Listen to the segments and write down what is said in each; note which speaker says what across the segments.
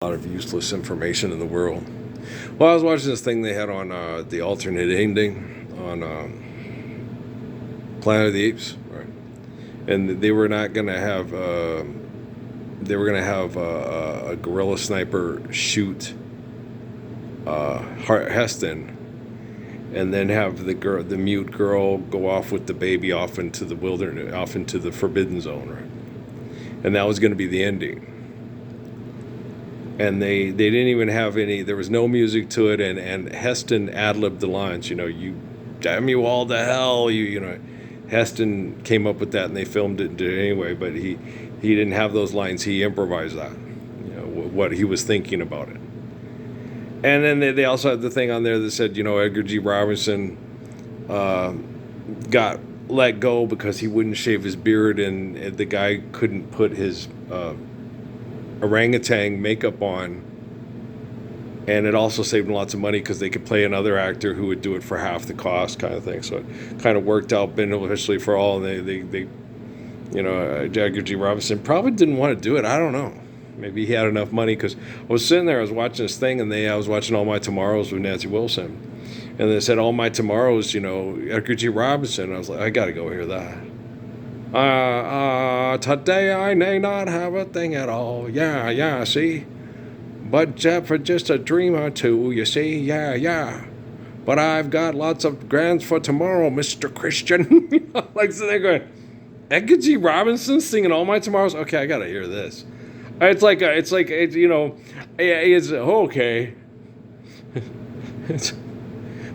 Speaker 1: A lot of useless information in the world. Well, I was watching this thing they had on the alternate ending on Planet of the Apes, right? And they were not going to have a gorilla sniper shoot Heston, and then have the mute girl, go off with the baby off into the wilderness, off into the forbidden zone, right? And that was going to be the ending. And they didn't even have any. There was no music to it, and Heston ad-libbed the lines. You damn you all to hell. Heston came up with that, and they filmed it and did it anyway. But he didn't have those lines. He improvised that. What he was thinking about it. And then they also had the thing on there that said, Edgar G. Robinson got let go because he wouldn't shave his beard, and the guy couldn't put his orangutan makeup on, and it also saved them lots of money because they could play another actor who would do it for half the cost, kind of thing. So it kind of worked out beneficially for all. And they Edgar G. Robinson probably didn't want to do it. I don't know. Maybe he had enough money, because I was sitting there, I was watching this thing, and I was watching All My Tomorrows with Nancy Wilson, and they said All My Tomorrows, Edgar G. Robinson. And I was like, I gotta go hear that. Today I may not have a thing at all. Yeah, see? But for just a dream or two, you see? Yeah. But I've got lots of grants for tomorrow, Mr. Christian. Like, so they're going, Edgar G. Robinson singing All My Tomorrows? Okay, I gotta hear this. It's okay. It's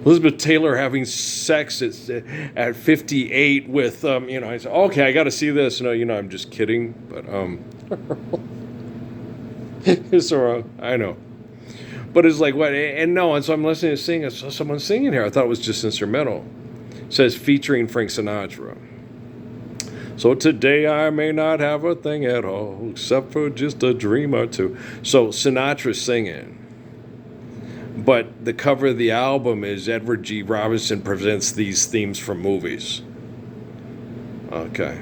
Speaker 1: Elizabeth Taylor having sex at 58 with I said, okay, I got to see this. No, I'm just kidding, but so I know, but it's like what, and no, and so I'm listening to someone singing here. I thought it was just instrumental. It says featuring Frank Sinatra. So today I may not have a thing at all, except for just a dream or two. So Sinatra's singing. But the cover of the album is Edward G. Robinson presents these themes from movies. Okay.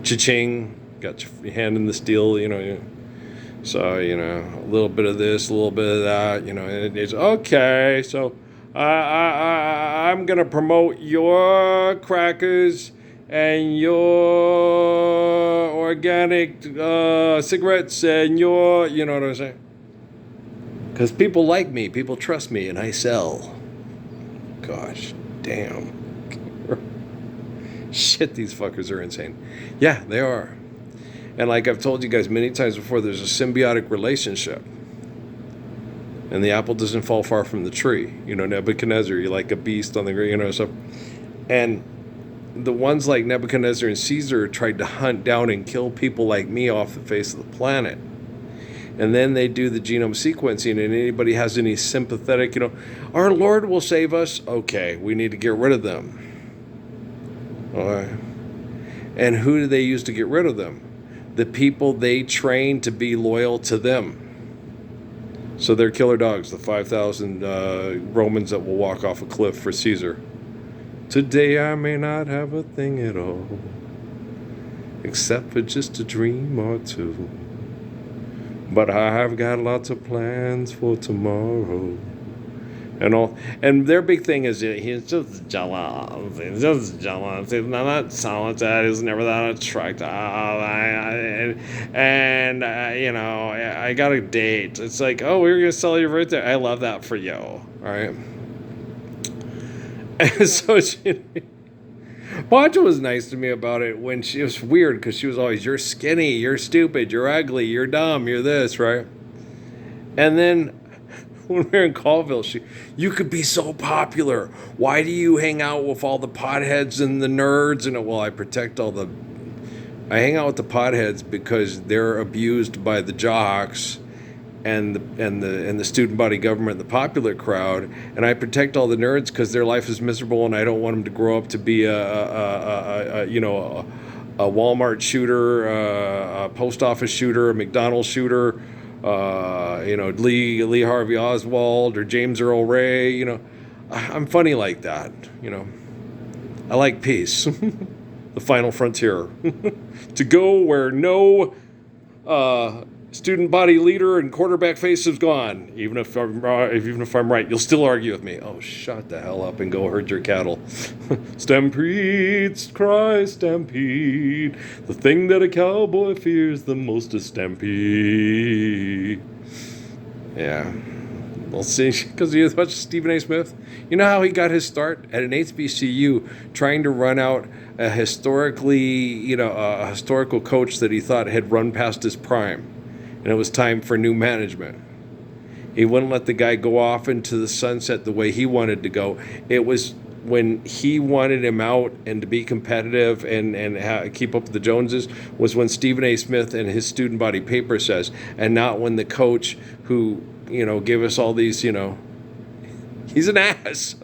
Speaker 1: Cha-ching. Got your hand in the steel, So, a little bit of this, a little bit of that, and it's okay. So I'm going to promote your crackers and your organic cigarettes and your, you know what I'm saying? Because people like me, people trust me, and I sell. Gosh, damn. Shit, these fuckers are insane. Yeah, they are. And like I've told you guys many times before, there's a symbiotic relationship. And the apple doesn't fall far from the tree. Nebuchadnezzar, you're like a beast on the ground, so. And the ones like Nebuchadnezzar and Caesar tried to hunt down and kill people like me off the face of the planet. And then they do the genome sequencing, and anybody has any sympathetic, our Lord will save us. Okay, we need to get rid of them. All right. And who do they use to get rid of them? The people they train to be loyal to them. So they're killer dogs, the 5,000 Romans that will walk off a cliff for Caesar. Today I may not have a thing at all, except for just a dream or two. But I have got lots of plans for tomorrow. And their big thing is he's just jealous. He's just jealous. He's not talented. He's never that attractive. I got a date. It's like, oh, we were gonna celebrate there. I love that for you. All right. And so Poncho was nice to me about it when she was weird, because she was always, you're skinny, you're stupid, you're ugly, you're dumb, you're this, right? And then when we were in Colville, you could be so popular. Why do you hang out with all the potheads and the nerds? And well, I hang out with the potheads because they're abused by the jocks and the student body government, the popular crowd, and I protect all the nerds because their life is miserable, and I don't want them to grow up to be a Walmart shooter, a post office shooter, a McDonald's shooter, Lee Harvey Oswald or James Earl Ray. I'm funny like that. I like peace, the final frontier, to go where no student body leader and quarterback face is gone. Even if I'm right, you'll still argue with me. Oh, shut the hell up and go herd your cattle. Stampedes, cry stampede. The thing that a cowboy fears the most is stampede. Yeah. We'll see, because you watch Stephen A. Smith. You know how he got his start? At an HBCU, trying to run out a historical coach that he thought had run past his prime. And it was time for new management. He wouldn't let the guy go off into the sunset the way he wanted to go. It was when he wanted him out and to be competitive and keep up with the Joneses, was when Stephen A. Smith and his student body paper says, and not when the coach who, give us all these, he's an ass.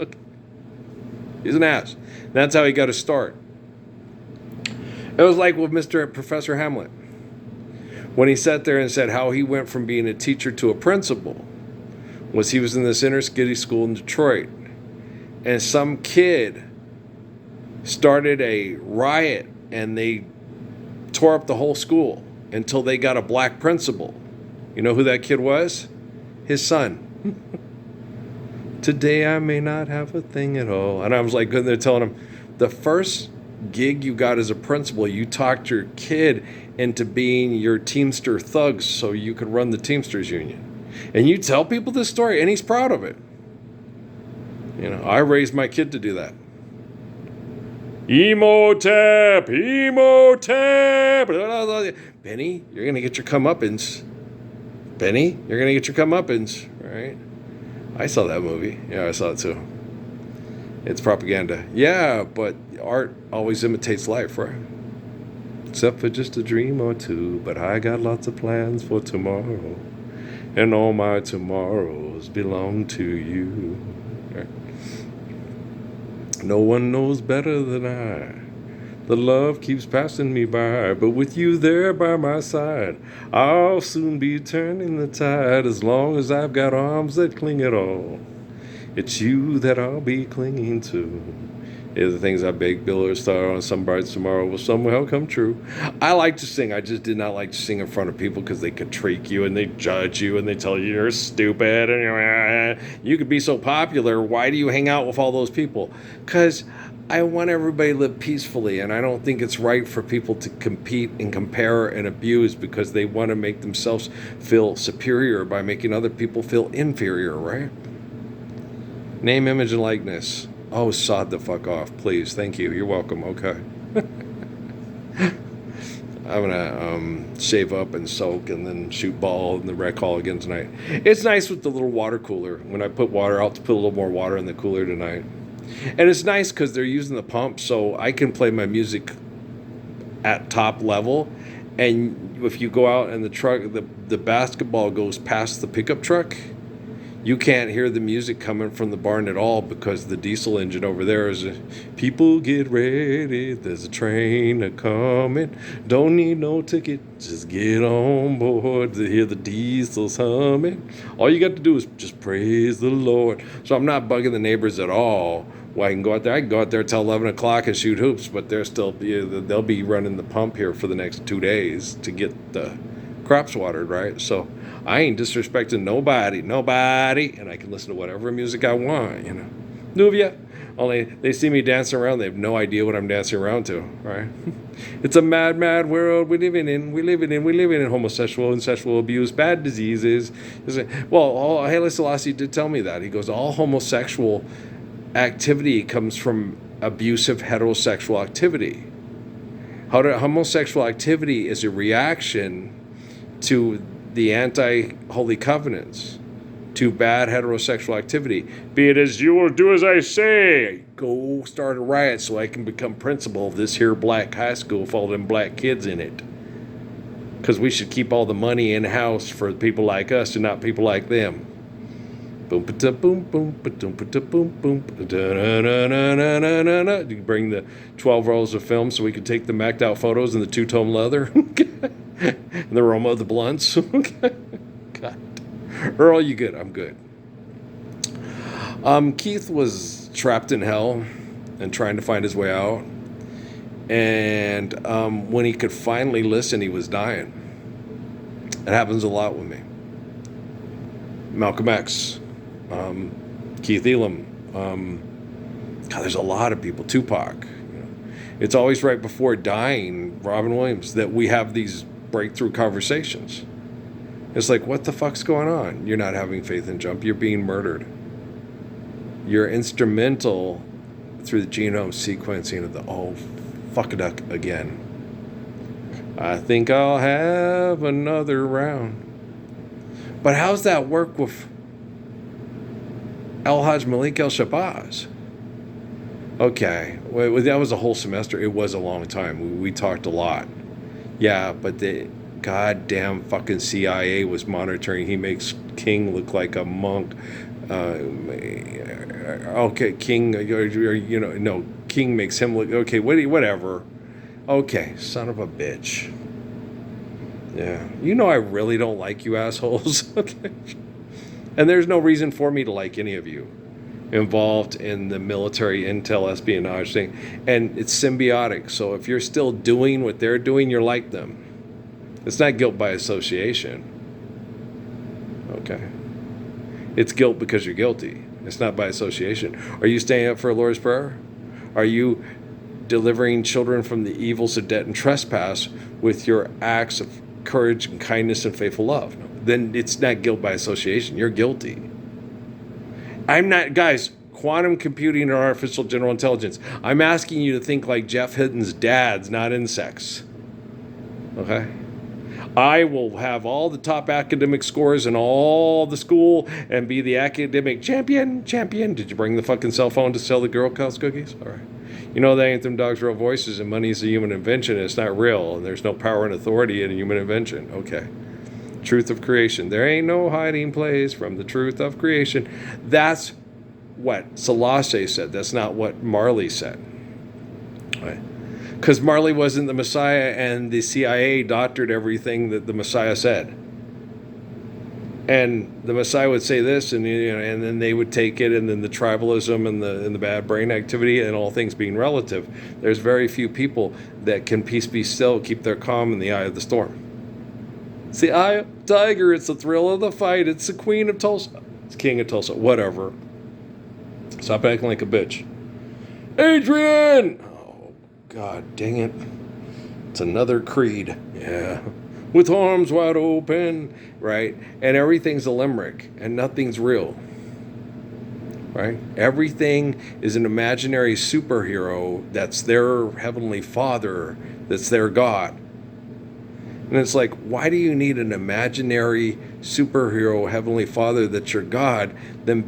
Speaker 1: He's an ass. That's how he got his start. It was like with Professor Hamlet. When he sat there and said how he went from being a teacher to a principal, was he was in this inner city school in Detroit, and some kid started a riot and they tore up the whole school until they got a black principal. You know who that kid was? His son. Today I may not have a thing at all. And I was like, they're telling him, the first gig you got as a principal, you talked your kid into being your Teamster thugs so you could run the Teamsters Union. And you tell people this story, and he's proud of it. I raised my kid to do that. Emotep. Benny, you're going to get your comeuppance. Benny, you're going to get your comeuppance. Right? I saw that movie. Yeah, I saw it too. It's propaganda. Yeah, but art always imitates life, right? Except for just a dream or two, but I got lots of plans for tomorrow. And all my tomorrows belong to you. Right? No one knows better than I. The love keeps passing me by, but with you there by my side, I'll soon be turning the tide as long as I've got arms that cling at all. It's you that I'll be clinging to. Is the things I beg Bill or Star on some bright tomorrow will somehow come true. I like to sing. I just did not like to sing in front of people because they could trick you and they judge you and they tell you you're stupid and you could be so popular. Why do you hang out with all those people? Because I want everybody to live peacefully, and I don't think it's right for people to compete and compare and abuse because they want to make themselves feel superior by making other people feel inferior, right? Name, image, and likeness. Oh, sod the fuck off, please. Thank you. You're welcome. Okay. I'm going to shave up and soak and then shoot ball in the rec hall again tonight. It's nice with the little water cooler. When I put water, I'll put a little more water in the cooler tonight. And it's nice because they're using the pump, so I can play my music at top level. And if you go out and the truck, the basketball goes past the pickup truck, you can't hear the music coming from the barn at all because the diesel engine over there is people get ready, there's a train a-coming, don't need no ticket, just get on board to hear the diesels humming. All you got to do is just praise the Lord. So I'm not bugging the neighbors at all. Well, I can go out there till 11 o'clock and shoot hoops, but they'll be running the pump here for the next 2 days to get the crops watered, right? So I ain't disrespecting nobody, and I can listen to whatever music I want, Nuvia. Only they see me dancing around, they have no idea what I'm dancing around to, right? It's a mad, mad world we living in homosexual and sexual abuse, bad diseases. Well, Haile Selassie did tell me that. He goes, all homosexual activity comes from abusive heterosexual activity. Homosexual activity is a reaction to the anti-holy covenants, to bad heterosexual activity. Be it as you will do as I say. Go start a riot so I can become principal of this here black high school with all them black kids in it. Because we should keep all the money in-house for people like us and not people like them. Boom, ba boom, boom, ba boom, ba boom, boom. You bring the 12 rolls of film so we could take the macked out photos in the two-tone leather. And the aroma of the blunts. God. Earl, you good? I'm good. Keith was trapped in hell and trying to find his way out. And when he could finally listen, he was dying. It happens a lot with me. Malcolm X, Keith Elam, God, there's a lot of people. Tupac. It's always right before dying, Robin Williams, that we have these breakthrough conversations. It's like, what the fuck's going on? You're not having faith in Jump. You're being murdered. You're instrumental through the genome sequencing of the, oh, fuck it up again. I think I'll have another round. But how's that work with El-Hajj Malik El-Shabazz? Okay, well, that was a whole semester. It was a long time. We talked a lot. Yeah, but the goddamn fucking CIA was monitoring. He makes King look like a monk. Okay, King, no, King makes him look, okay, whatever. Okay, son of a bitch. Yeah, I really don't like you assholes. Okay. And there's no reason for me to like any of you involved in the military intel espionage thing. And it's symbiotic. So if you're still doing what they're doing, you're like them. It's not guilt by association. Okay. It's guilt because you're guilty. It's not by association. Are you staying up for a Lord's Prayer? Are you delivering children from the evils of debt and trespass with your acts of courage and kindness and faithful love? No. Then it's not guilt by association. You're guilty. I'm not, guys, quantum computing and artificial general intelligence. I'm asking you to think like Jeff Hinton's dads, not insects. Okay? I will have all the top academic scores in all the school and be the academic champion. Did you bring the fucking cell phone to sell the Girl Scouts cookies? All right. That ain't them dogs' real voices, and money is a human invention, and it's not real, and there's no power and authority in a human invention. Okay. Truth of creation. There ain't no hiding place from the truth of creation. That's what Selassie said. That's not what Marley said. Right. Because Marley wasn't the Messiah, and the CIA doctored everything that the Messiah said. And the Messiah would say this, and and then they would take it, and then the tribalism and the bad brain activity, and all things being relative. There's very few people that can peace be still, keep their calm in the eye of the storm. It's the eye of the tiger. It's the thrill of the fight. It's the queen of Tulsa. It's king of Tulsa. Whatever. Stop acting like a bitch. Adrian! Oh, God dang it. It's another creed. Yeah. With arms wide open. Right? And everything's a limerick. And nothing's real. Right? Everything is an imaginary superhero that's their heavenly father. That's their God. And it's like, why do you need an imaginary superhero heavenly father that's your God that's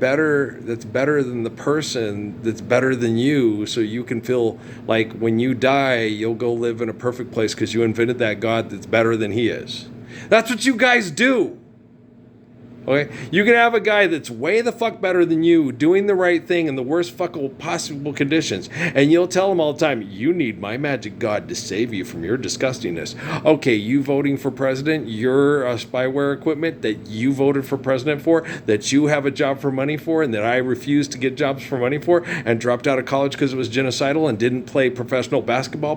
Speaker 1: better than the person that's better than you, so you can feel like when you die, you'll go live in a perfect place because you invented that God that's better than he is. That's what you guys do. Okay? You can have a guy that's way the fuck better than you, doing the right thing in the worst fuckable possible conditions, and you'll tell him all the time, you need my magic God to save you from your disgustingness. Okay, you voting for president, your spyware equipment that you voted for president for, that you have a job for money for, and that I refused to get jobs for money for, and dropped out of college because it was genocidal, and didn't play professional basketball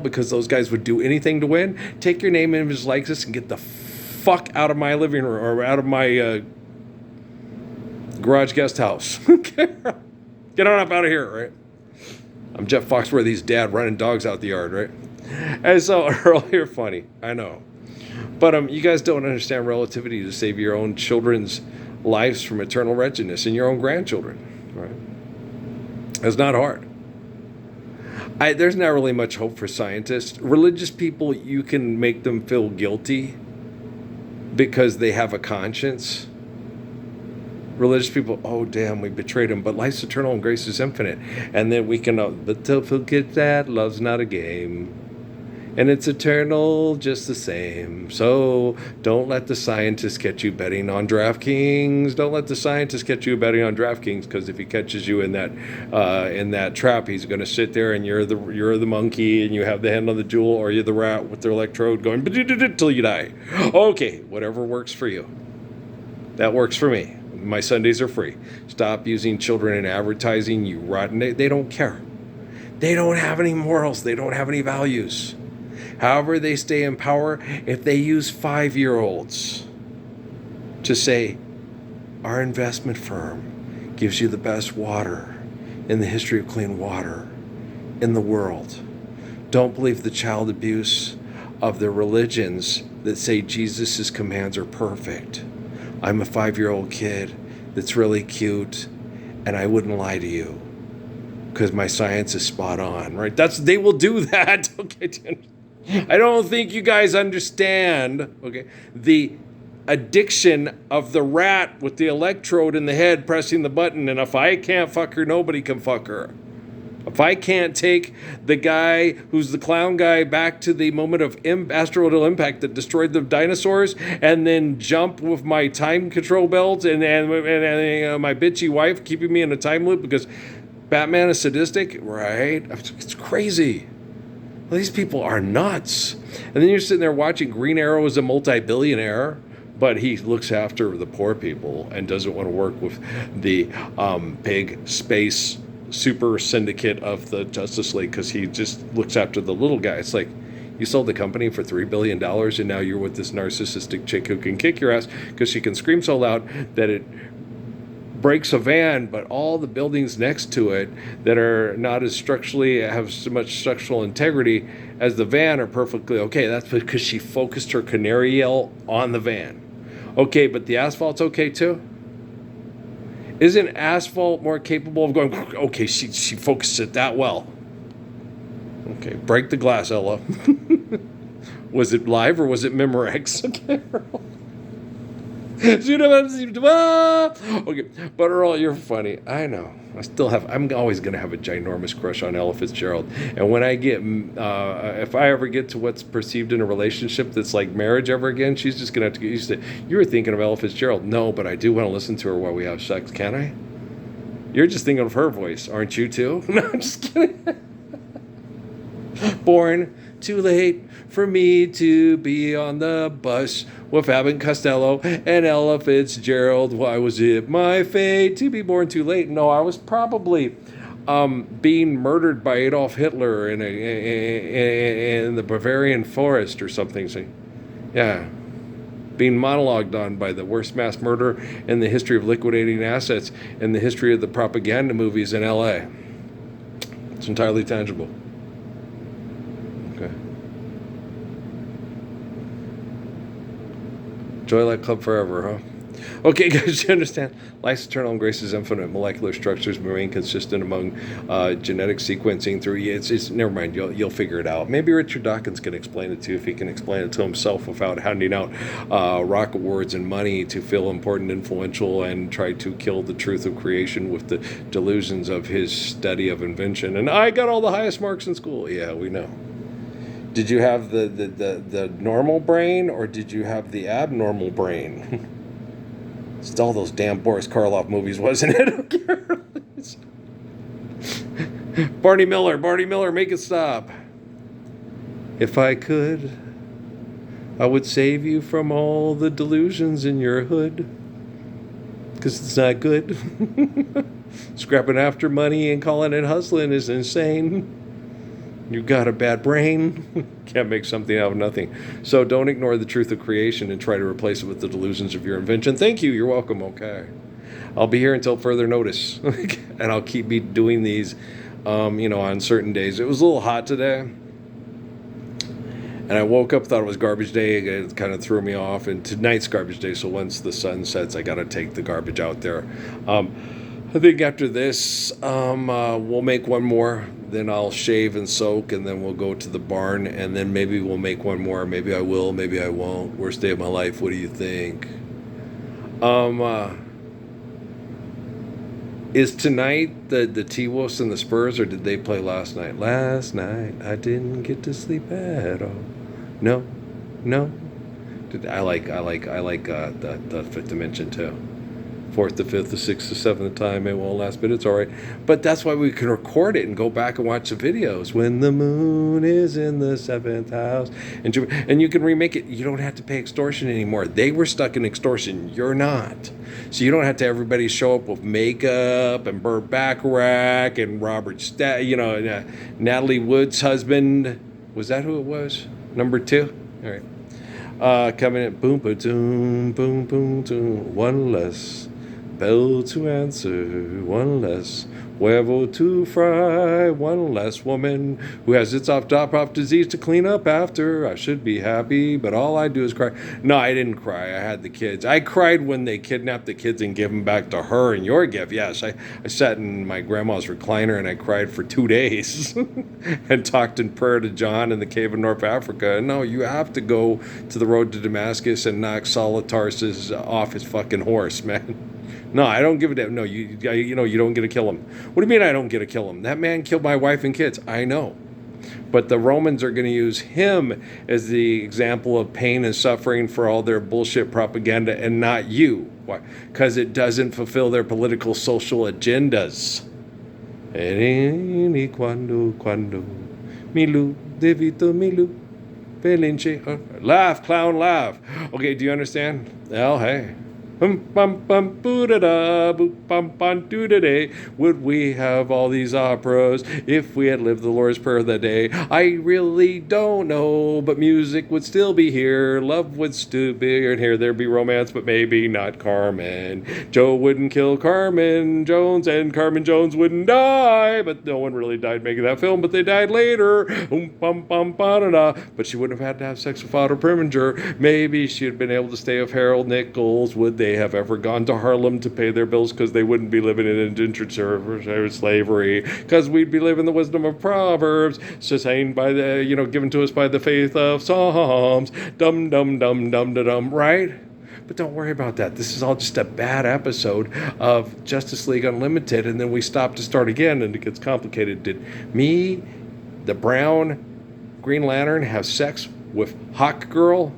Speaker 1: because those guys would do anything to win. Take your name, image, likeness, and get the fuck out of my living room, or out of my garage guest house. Get on up out of here, right? I'm Jeff Foxworthy's dad running dogs out the yard, right? And so, Earl, you're funny. I know. But you guys don't understand relativity to save your own children's lives from eternal wretchedness and your own grandchildren, right? It's not hard. There's not really much hope for scientists. Religious people, you can make them feel guilty because they have a conscience. Religious people, oh damn, we betrayed him, but life's eternal and grace is infinite. And then we can, but don't forget that love's not a game. And it's eternal just the same. So don't let the scientists get you betting on DraftKings. Don't let the scientists get you betting on DraftKings, because if he catches you in that trap, he's going to sit there and you're the monkey and you have the hand on the jewel, or you're the rat with the electrode going till you die. Okay, whatever works for you. That works for me. My Sundays are free. Stop using children in advertising, you rotten. They don't care. They don't have any morals. They don't have any values. however they stay in power, if they use 5-year-olds to say, our investment firm gives you the best water in the history of clean water in the world. Don't believe the child abuse of the religions that say Jesus' commands are perfect. I'm a 5-year-old kid that's really cute, and I wouldn't lie to you because my science is spot on, right? They will do that. Okay. I don't think you guys understand, okay, the addiction of the rat with the electrode in the head pressing the button, and if I can't fuck her, nobody can fuck her. If I can't take the guy who's the clown guy back to the moment of asteroidal impact that destroyed the dinosaurs and then jump with my time control belt and my bitchy wife keeping me in a time loop because Batman is sadistic, right? It's crazy. Well, these people are nuts. And then you're sitting there watching Green Arrow as a multi-billionaire, but he looks after the poor people and doesn't want to work with the big space super syndicate of the Justice League because he just looks after the little guy. It's like, you sold the company for $3 billion and now you're with this narcissistic chick who can kick your ass because she can scream so loud that it breaks a van, but all the buildings next to it that are not as structurally, have so much structural integrity as the van are perfectly okay. That's because she focused her canary yell on the van. Okay, but the asphalt's okay too? Isn't asphalt more capable of going, okay, she focused it that well. Okay, break the glass, Ella. Was it live or was it Memorex? Okay, but Earl, you're funny. I know. I'm always going to have a ginormous crush on Ella Fitzgerald. And when I get, if I ever get to what's perceived in a relationship that's like marriage ever again, she's just going to have to get used to it. You were thinking of Ella Fitzgerald. No, but I do want to listen to her while we have sex. Can I? You're just thinking of her voice. Aren't you too? No, I'm just kidding. Born too late for me to be on the bus with Abbott Costello and Ella Fitzgerald. Why was it my fate to be born too late? No, I was probably being murdered by Adolf Hitler in the Bavarian forest or something. So, yeah, being monologued on by the worst mass murder in the history of liquidating assets in the history of the propaganda movies in L.A. It's entirely tangible. Okay. Joy Light Club forever, huh? Okay, guys, you understand? Life's eternal and grace is infinite. Molecular structures remain consistent among genetic sequencing through. It's never mind. You'll figure it out. Maybe Richard Dawkins can explain it to you if he can explain it to himself without handing out rock awards and money to feel important, influential, and try to kill the truth of creation with the delusions of his study of invention. And I got all the highest marks in school. Yeah, we know. Did you have the normal brain or did you have the abnormal brain? It's all those damn Boris Karloff movies, wasn't it? Barney Miller, make it stop. If I could, I would save you from all the delusions in your hood. Because it's not good. Scrapping after money and calling it hustling is insane. You got a bad brain. Can't make something out of nothing. So don't ignore the truth of creation and try to replace it with the delusions of your invention. Thank you. You're welcome. Okay. I'll be here until further notice. And I'll keep doing these, on certain days. It was a little hot today. And I woke up, thought it was garbage day. It kind of threw me off. And tonight's garbage day. So once the sun sets, I got to take the garbage out there. I think after this, we'll make one more. Then I'll shave and soak, and then we'll go to the barn, and then maybe we'll make one more. Maybe I will, maybe I won't. Worst day of my life. What do you think? Is tonight the T-Wolves and the Spurs, or did they play last night? Last night I didn't get to sleep at all. No. I like the Fifth Dimension too. Fourth to fifth to sixth to seventh time, it won't last, but it's all right. But that's why we can record it and go back and watch the videos. When the moon is in the seventh house, and you can remake it. You don't have to pay extortion anymore. They were stuck in extortion. You're not. So you don't have to everybody show up with makeup and Burt Bacharach and Natalie Wood's husband. Was that who it was? Number 2. All right. Coming in, boom, boom, boom, boom, boom. One less bell to answer, one less huevo to fry, one less woman who has its drop-off disease to clean up after. I should be happy, but all I do is cry. No, I didn't cry. I had the kids. I cried when they kidnapped the kids and gave them back to her and your gift. Yes, I sat in my grandma's recliner and I cried for 2 days and talked in prayer to John in the cave in North Africa. And no, you have to go to the road to Damascus and knock Saul of Tarsus off his fucking horse, man. No, I don't give a damn. No, you don't get to kill him. What do you mean I don't get to kill him? That man killed my wife and kids. I know. But the Romans are going to use him as the example of pain and suffering for all their bullshit propaganda and not you. Why? Because it doesn't fulfill their political, social agendas. Quando, milu, devito, milu, pelinche. Laugh, clown, laugh. Okay, do you understand? Well, hey. Would we have all these operas if we had lived the Lord's Prayer of the day? I really don't know, but music would still be here. Love would still be here, and here there'd be romance, but maybe not Carmen. Joe wouldn't kill Carmen Jones, and Carmen Jones wouldn't die, but no one really died making that film, but they died later. But she wouldn't have had to have sex with Otto Preminger. Maybe she'd been able to stay with Harold Nichols. Would they have ever gone to Harlem to pay their bills because they wouldn't be living in indentured slavery, because we'd be living the wisdom of Proverbs, sustained by the, given to us by the faith of Psalms, dum dum dum dum dum dum, right? But don't worry about that. This is all just a bad episode of Justice League Unlimited, and then we stop to start again, and it gets complicated. Did me, the brown Green Lantern, have sex with Hawk Girl,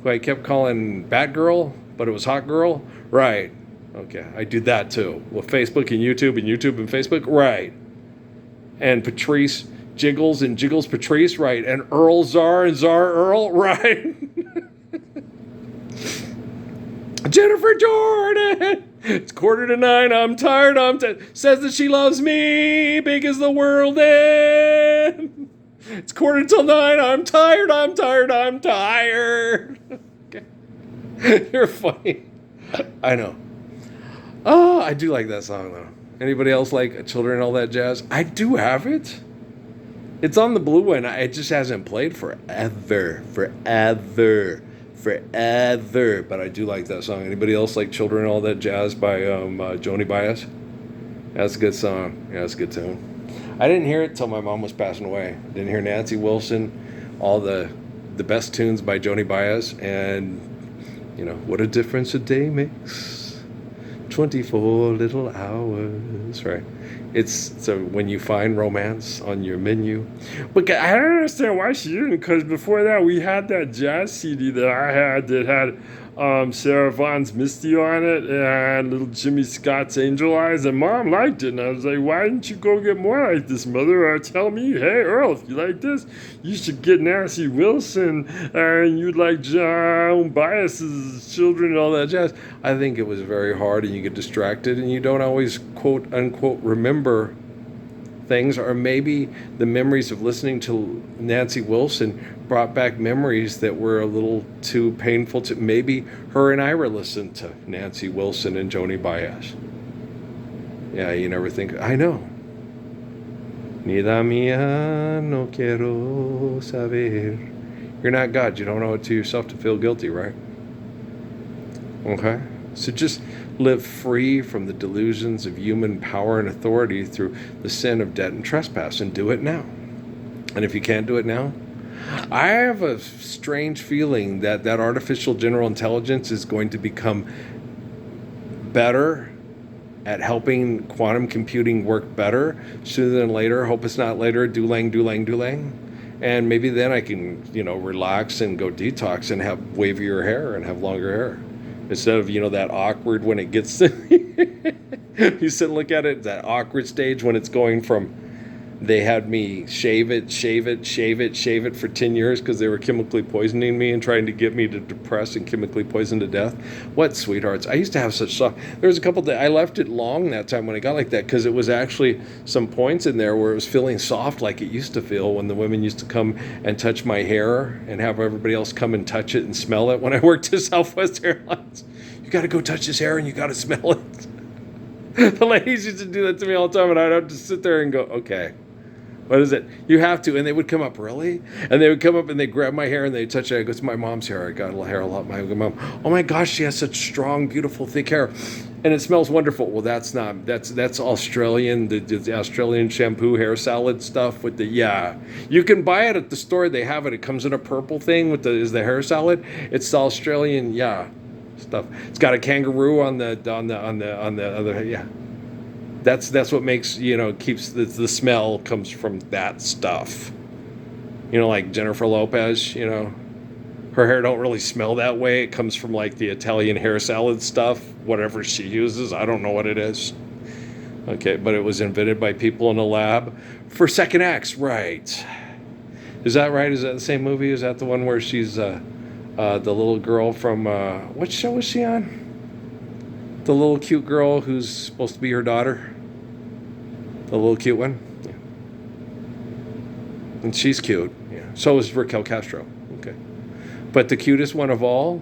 Speaker 1: who I kept calling Batgirl, but it was Hot Girl? Right. Okay, I do that too. With Facebook and YouTube and Facebook? Right. And Patrice Jiggles and Jiggles Patrice? Right. And Earl Czar and Czar Earl? Right. Jennifer Jordan! It's 8:45, I'm tired, says that she loves me, big as the world end. It's 8:45, I'm tired. Okay. You're funny. I know. Oh, I do like that song, though. Anybody else like Children and All That Jazz? I do have it. It's on the blue one. It just hasn't played forever. But I do like that song. Anybody else like Children and All That Jazz by Joni Baez? That's a good song. Yeah, that's a good tune. I didn't hear it till my mom was passing away. Didn't hear Nancy Wilson, all the best tunes by Joni Baez, and what a difference a day makes. 24 little hours, right? So when you find romance on your menu. But I don't understand why she didn't, because before that we had that jazz CD that I had that had Sarah Vaughan's Misty on it and little Jimmy Scott's Angel Eyes, and Mom liked it, and I was like, why didn't you go get more like this, Mother? Or tell me, hey Earl, if you like this, you should get Nancy Wilson, and you'd like John Bias's Children and All That Jazz. I think it was very hard, and you get distracted, and you don't always quote unquote remember things, or maybe the memories of listening to Nancy Wilson brought back memories that were a little too painful to. Maybe her and Ira listened to Nancy Wilson and Joni Baez. Yeah, you never think. I know. Nida mía, no quiero saber. You're not God. You don't owe it to yourself to feel guilty, right? Okay? So just live free from the delusions of human power and authority through the sin of debt and trespass, and do it now. And if you can't do it now, I have a strange feeling that artificial general intelligence is going to become better at helping quantum computing work better sooner than later. Hope it's not later. Dulang. And maybe then I can, relax and go detox and have wavier hair and have longer hair. Instead of, that awkward when it gets to, you sit and look at it, that awkward stage when it's going from They had me shave it for 10 years because they were chemically poisoning me and trying to get me to depress and chemically poison to death. What sweethearts. I used to have such stuff. There was a couple that I left it long that time when I got like that because it was actually some points in there where it was feeling soft like it used to feel when the women used to come and touch my hair and have everybody else come and touch it and smell it when I worked at Southwest Airlines. You got to go touch his hair and you got to smell it. The ladies used to do that to me all the time, and I'd have to sit there and go, okay, what is it? You have to. And they would come up, really? And they would come up and they'd grab my hair and they'd touch it. I go, it's my mom's hair. I got hair a lot. My mom, oh my gosh, she has such strong, beautiful, thick hair. And it smells wonderful. Well, that's Australian, the Australian shampoo hair salad stuff with the, yeah. You can buy it at the store. They have it. It comes in a purple thing with is the hair salad. It's the Australian, yeah. Stuff. It's got a kangaroo on the yeah. That's what makes, keeps the smell comes from that stuff. Like Jennifer Lopez, her hair don't really smell that way. It comes from like the Italian hair salad stuff, whatever she uses. I don't know what it is. Okay, but it was invented by people in a lab for second acts, right? Is that right? Is that the same movie? Is that the one where she's the little girl from, what show was she on? The little cute girl who's supposed to be her daughter. The little cute one. Yeah. And she's cute. Yeah. So is Raquel Castro. Okay. But the cutest one of all,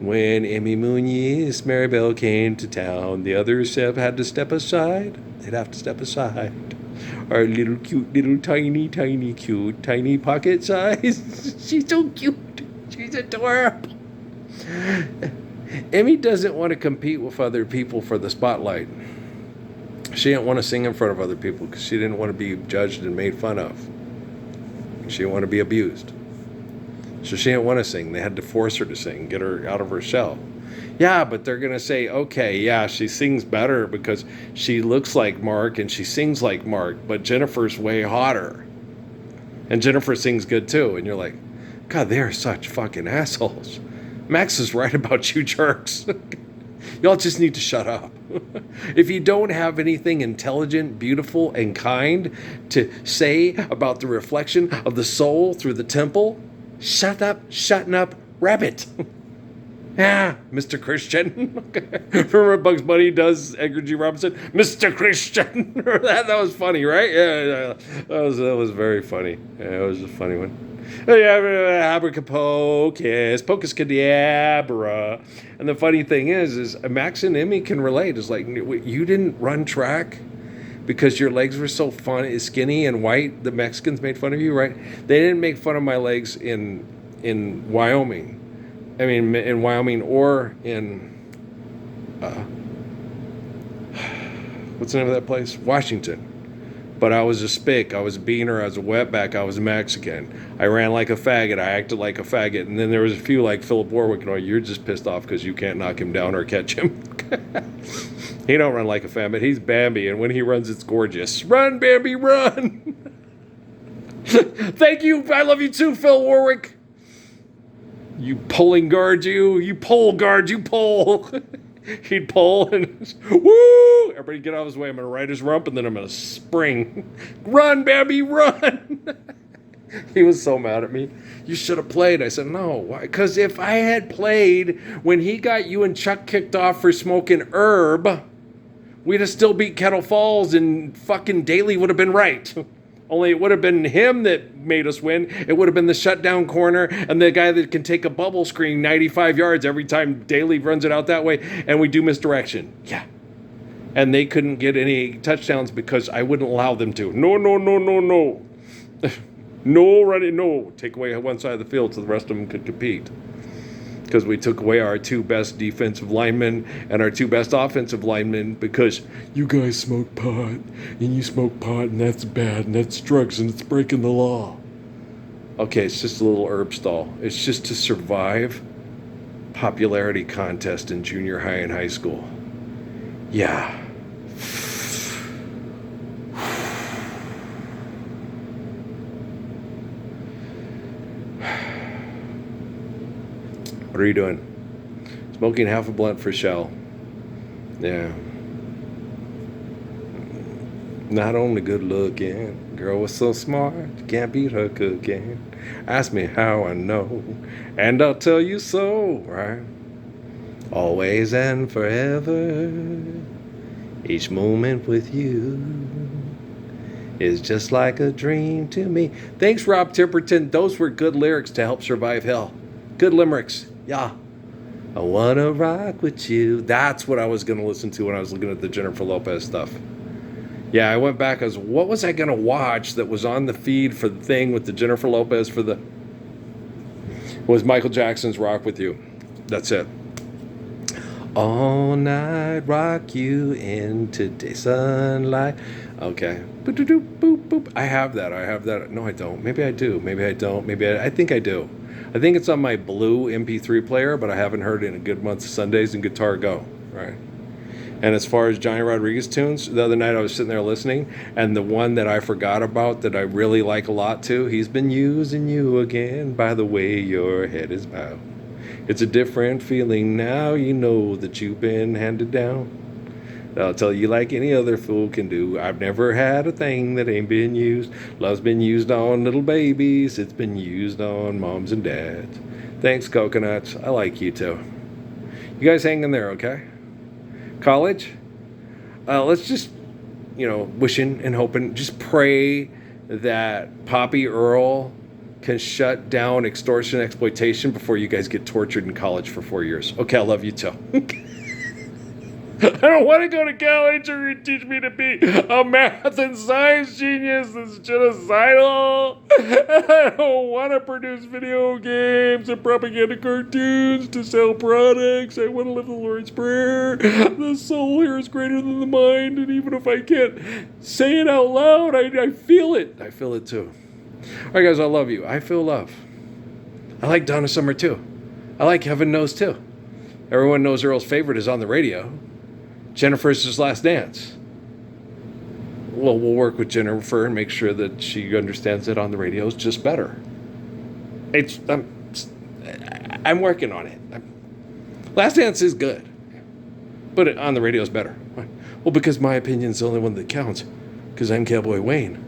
Speaker 1: when Emmy Muniz, Maribel came to town, the others had to step aside. They'd have to step aside. Our little cute, little tiny, tiny cute, tiny pocket size. She's so cute. She's adorable. Emmy doesn't want to compete with other people for the spotlight. She didn't want to sing in front of other people because she didn't want to be judged and made fun of. She didn't want to be abused. So she didn't want to sing. They had to force her to sing, get her out of her shell. Yeah, but they're going to say, okay, yeah, she sings better because she looks like Mark and she sings like Mark, but Jennifer's way hotter. And Jennifer sings good too. And you're like, God, they are such fucking assholes. Max is right about you jerks. Y'all just need to shut up. If you don't have anything intelligent, beautiful, and kind to say about the reflection of the soul through the temple, shutting up, rabbit. Yeah, Mr. Christian. Remember Bugs Bunny does Edgar G. Robinson? Mr. Christian. that was funny, right? Yeah, that was very funny. Yeah, it was a funny one. Abracapocus, pocus cadabra. And the funny thing is Max and Emmy can relate. It's like, you didn't run track because your legs were so skinny and white. The Mexicans made fun of you, right? They didn't make fun of my legs in Wyoming. I mean, in Wyoming or in, what's the name of that place? Washington. But I was a spick, I was a beaner, I was a wetback, I was a Mexican. I ran like a faggot, I acted like a faggot. And then there was a few like Philip Warwick, you're just pissed off because you can't knock him down or catch him. He don't run like a faggot, he's Bambi, and when he runs, it's gorgeous. Run, Bambi, run! Thank you, I love you too, Phil Warwick. You pulling guard, you pull guard, you pull. He'd pull and woo! Everybody get out of his way. I'm going to ride his rump and then I'm going to spring. Run, Bambi, run! He was so mad at me. You should have played. I said, no. Why? Because if I had played when he got you and Chuck kicked off for smoking herb, we'd have still beat Kettle Falls and fucking Daly would have been right. Only it would have been him that made us win. It would have been the shutdown corner and the guy that can take a bubble screen 95 yards every time Daly runs it out that way, and we do misdirection. Yeah. And they couldn't get any touchdowns because I wouldn't allow them to. No. No, running, no. Take away one side of the field so the rest of them could compete. Because we took away our two best defensive linemen and our two best offensive linemen because you guys smoke pot and you smoke pot and that's bad and that's drugs and it's breaking the law. Okay, it's just a little herb stall. It's just to survive popularity contest in junior high and high school. Yeah. What are you doing? Smoking half a blunt for Shell. Yeah. Not only good looking, girl was so smart, you can't beat her cooking. Ask me how I know, and I'll tell you so, right? Always and forever, each moment with you is just like a dream to me. Thanks, Rob Tipperton. Those were good lyrics to help survive hell. Good limericks. Yeah. I wanna rock with you. That's what I was gonna listen to when I was looking at the Jennifer Lopez stuff. Yeah, I went back. What was I gonna watch that was on the feed for the thing with the Jennifer Lopez for the? Was Michael Jackson's "Rock with You"? That's it. All night, rock you into day sunlight. Okay. Boop, boop, boop, boop. I have that. No, I don't. Maybe I do. Maybe I don't. I think I do. I think it's on my blue MP3 player, but I haven't heard it in a good month of Sundays and Guitar Go. Right. And as far as Johnny Rodriguez tunes, the other night I was sitting there listening, and the one that I forgot about that I really like a lot too, he's been using you again by the way your head is bowed. It's a different feeling now, you know that you've been handed down. I'll tell you like any other fool can do. I've never had a thing that ain't been used. Love's been used on little babies. It's been used on moms and dads. Thanks, Coconuts. I like you too. You guys hang in there, okay? College? Let's just, wishing and hoping. Just pray that Poppy Earl can shut down extortion exploitation before you guys get tortured in college for 4 years. Okay, I love you too. I don't want to go to college or you teach me to be a math and science genius that's genocidal. I don't want to produce video games and propaganda cartoons to sell products. I want to live the Lord's Prayer. The soul here is greater than the mind, and even if I can't say it out loud, I feel it. I feel it too. All right, guys, I love you. I feel love. I like Donna Summer too. I like Heaven Knows too. Everyone knows Earl's favorite is on the radio. Jennifer's Last Dance. Well, we'll work with Jennifer and make sure that she understands that on the radio is just better. I'm working on it. Last Dance is good, but on the radio is better. Well, because my opinion's the only one that counts, because I'm Cowboy Wayne.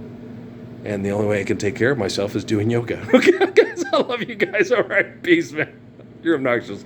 Speaker 1: And the only way I can take care of myself is doing yoga. Okay, guys, I love you guys. All right, peace, man. You're obnoxious.